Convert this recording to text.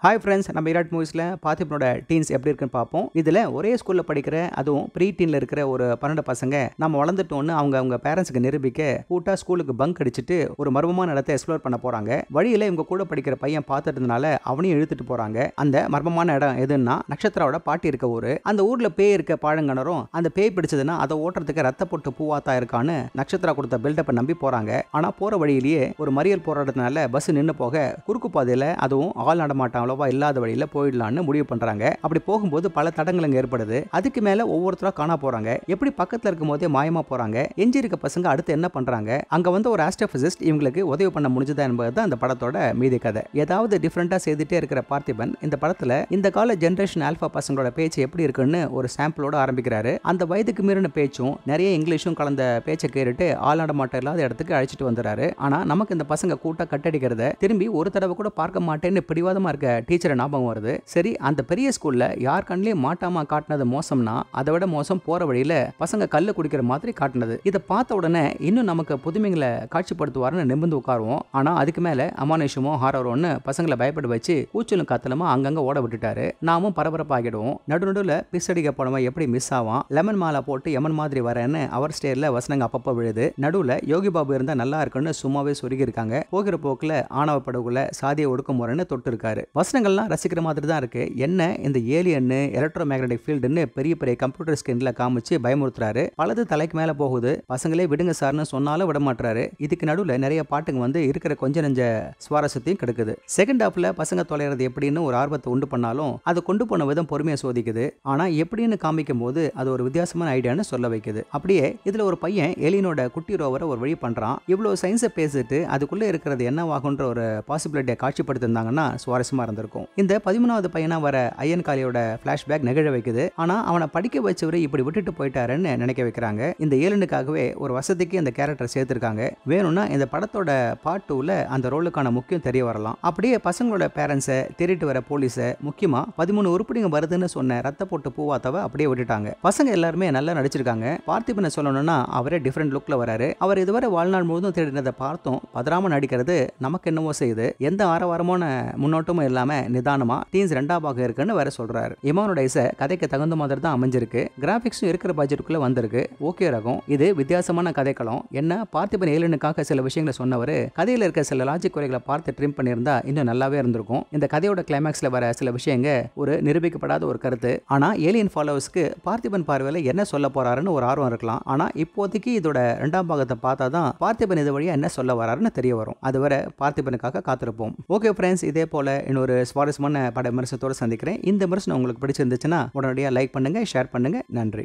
Hi friends, நம்ம Virat மூவிஸில் பார்த்திபனோட teens எப்படி இருக்குன்னு பார்ப்போம். இதில் ஒரே ஸ்கூலில் படிக்கிற, அதுவும் ப்ரீ டீனில் இருக்கிற ஒரு 12 பசங்க நம்ம வளர்ந்துட்டோன்னு அவங்க பேரண்ட்ஸுக்கு நிரூபிக்க கூட்டா ஸ்கூலுக்கு பங்க் அடிச்சுட்டு ஒரு மர்மமான இடத்தை எக்ஸ்ப்ளோர் பண்ண போகிறாங்க. வழியில் இவங்க கூட படிக்கிற பையன் பார்த்துட்டதுனால அவனையும் இழுத்துட்டு போகிறாங்க. அந்த மர்மமான இடம் எதுன்னா நட்சத்திராவோட பாட்டி இருக்க ஊர். அந்த ஊரில் பேய் இருக்க பாழங்கணரும் அந்த பேய் பிடிச்சதுன்னா அதை ஓட்டுறதுக்கு ரத்த போட்டு பூவாத்தா இருக்கான்னு நட்சத்திரா கொடுத்த பில்டப்பை நம்பி போகிறாங்க. ஆனால் போகிற வழியிலேயே ஒரு மறியல் போராட்டத்தினால பஸ் நின்று போக குறுக்கு பாதையில், அதுவும் ஆள் நடமாட்டம் இல்லாத வழியில போயிடலாம்னு முடிவு பண்றாங்க. அப்படி போகும்போது பல தடங்கள் ஏற்படுது. அதுக்கு மேல ஒவ்வொருத்தரா காணா போறாங்க. எப்படி பக்கத்துல இருக்கும் போதே மாயமா போறாங்க. எஞ்சி இருக்க பசங்க அடுத்து என்ன பண்றாங்க, அங்க வந்து ஒரு ஆஸ்ட்ரோபிசிஸ்ட் இவங்களுக்கு உதவி பண்ண முடிஞ்சதா என்பது அந்த படத்தோட மீதி கதை. ஏதாவது டிஃபரெண்டா செய்துட்டே இருக்கிற பார்த்திபன் இந்த படத்துல இந்த கால ஜெனரேஷன் ஆல்பா பசங்களோட பேச்சு எப்படி இருக்குன்னு ஒரு சாம்பிளோட ஆரம்பிக்கிறாரு. அந்த வயதுக்கு மீறின பேச்சும் நிறைய இங்கிலீஷும் கலந்த பேச்சை கேட்டுட்டு ஆள் நடமாட்டம் இல்லாத இடத்துக்கு அழைச்சிட்டு வந்துறாரு. ஆனா நமக்கு இந்த பசங்க கூட்டா கட்டடிக்கிறத திரும்பி ஒரு தடவை கூட பார்க்க மாட்டேன்னு பிடிவாதமா இருக்க டீச்சரை ஞாபகம் வருது. சரி, அந்த பெரிய ஸ்கூல்ல யார் கண்ணிலையும் மாட்டாம காட்டினது மோசம்னா அதை விட மோசம் போற வழியில பசங்க கல்லு குடிக்கிற மாதிரி காட்டினது. இதை பார்த்த உடனே இன்னும் நமக்கு புதுமைகளை காட்சிப்படுத்துவாருன்னு நிமிர்ந்து உட்காருவோம். ஆனா அதுக்கு மேல அமானுஷமோ ஹாரரோன்னு பசங்களை பயப்பட வச்சு கூச்சலும் காத்தலமா அங்கங்க ஓட விட்டுட்டாரு. நாமும் பரபரப்பாகிடுவோம். நடுநடுல பிசடிக்க போனவன் எப்படி மிஸ் ஆவான், லெமன் மாலை போட்டு எமன் மாதிரி வரேன்னு அவர் ஸ்டேர்ல வசனங்க அப்பப்ப விழுது. நடுவுல யோகி பாபு இருந்தா நல்லா இருக்குன்னு சும்மாவே சொருகி இருக்காங்க. போகிற போக்குல ஆணவ படகுல சாதியை ஒடுக்குமுறைன்னு தொட்டு இருக்காரு. வசனங்கள்லாம் ரசிக்கிற மாதிரி தான் இருக்கு. என்ன இந்த ஏலியன் எலக்ட்ரோ மேக்னெட்டிக் ஃபீல்டுன்னு பெரிய பெரிய கம்ப்யூட்டர் ஸ்கிரீன்ல காமிச்சு பயமுறுத்துறாரு. பலது தலைக்கு மேல போகுது. பசங்களே விடுங்க சார்னு சொன்னாலும் விட மாட்டாரு. இதுக்கு நடுவுல நிறைய பாட்டுங்க வந்து இருக்கிற கொஞ்ச நெஞ்ச சுவாரஸ்யத்தையும் கெடுக்குது. செகண்ட் ஹாஃப்ல பசங்க தொலைறது எப்படின்னு ஒரு ஆர்வத்தை உண்டு பண்ணாலும் அது கொண்டு போன விதம் பொறுமையை சோதிக்குது. ஆனா எப்படின்னு காமிக்கும் போது அது ஒரு வித்தியாசமான ஐடியான்னு சொல்ல வைக்குது. அப்படியே இதுல ஒரு பையன் ஏலியனோட குட்டி ரோவரை ஒரு வழி பண்றான். இவ்வளவு சயின்ஸை பேசிட்டு அதுக்குள்ள இருக்கிறது என்னவாகுன்ற ஒரு பாசிபிலிட்டியை காட்சிப்படுத்திருந்தாங்கன்னா சுவாரஸ்யமா இருந்திருக்கும். இந்த 13வது பையனா வர ஐயன் காளியோட பிளாஷ்பேக் நெகிழ வைக்குது. ஆனா அவனை படிக்க வச்சவரு இப்படி விட்டுட்டு போயிட்டாருன்னு நினைக்க வைக்கிறாங்க. இந்த ஏலனுக்காகவே ஒரு வசதிக்கு இந்த கேரக்டர் சேர்த்திருக்காங்க. வேணும்னா இந்த படத்தோட பார்ட் 2ல அந்த ரோலுக்கான முக்கியம் தெரிய வரலாம். அப்படியே பசங்களோட பேரண்ட்ஸை தேடிட்டு வர போலீஸை, முக்கியமா 13 உருப்படிங்க வருதுன்னு சொன்ன ரத்த போட்டு பூவாத்தவ அப்படியே விட்டுட்டாங்க. பசங்க எல்லாருமே நல்லா நடிச்சிருக்காங்க. பார்த்திபனை சொல்லணும்னா அவரே டிஃபரெண்ட் லுக்ல வராரு. அவர் இதுவரை வாழ்நாள் முழுதும் தேடினதை பார்த்தும் பதறாம நடிக்கிறது நமக்கு என்னவோ செய்யுது. எந்த ஆரவாரமான முன்னோட்டமும் இல்லாம நிதானமா டீன்ஸ் 2ஆம் பாகம் இருக்குன்னு வேற சொல்றாரு. இமானோட இசை கதைக்கு தகுந்த மாதிரி தான் அமைஞ்சிருக்கு. கிராபிக்ஸும் இருக்கிற பட்ஜெட்டுக்குள்ள வந்திருக்கு. ஓகே ரகம். இது வித்தியாசமான கதைக்களம். என்ன பார்த்திபன் ஏலியனுக்காக சில விஷயங்களை சொன்னவர் கதையில இருக்க சில லாஜிக் குறைகளை பார்த்து ட்ரிம் பண்ணியிருந்தா இன்னும் நல்லாவே இருந்திருக்கும். இந்த கதையோட கிளைமேக்ஸ்ல வர சில விஷயங்க ஒரு நிரூபிக்கப்படாத ஒரு கருத்து. ஆனா ஏலியன் ஃபாலோவர்ஸ்க்கு பார்த்திபன் பார்வையில என்ன சொல்ல போறாருன்னு ஒரு ஆர்வம் இருக்கலாம். ஆனா இப்போதைக்கு இதோட 2ஆம் பாகத்தை பார்த்தா தான் பார்த்திபன் இது வழியா என்ன சொல்ல வராருன்னு தெரிய வரும். அதுவரை பார்த்திபனுக்காக காத்திருப்போம். ஓகே ஃப்ரெண்ட்ஸ், இதே போல இன்னொரு சுவாரஸ்யமான பட விமர்சனத்தோடு சந்திக்கிறேன். இந்த விமர்சனம் உங்களுக்கு பிடிச்சிருந்துச்சுன்னா உடனடியாக லைக் பண்ணுங்க, ஷேர் பண்ணுங்க. நன்றி.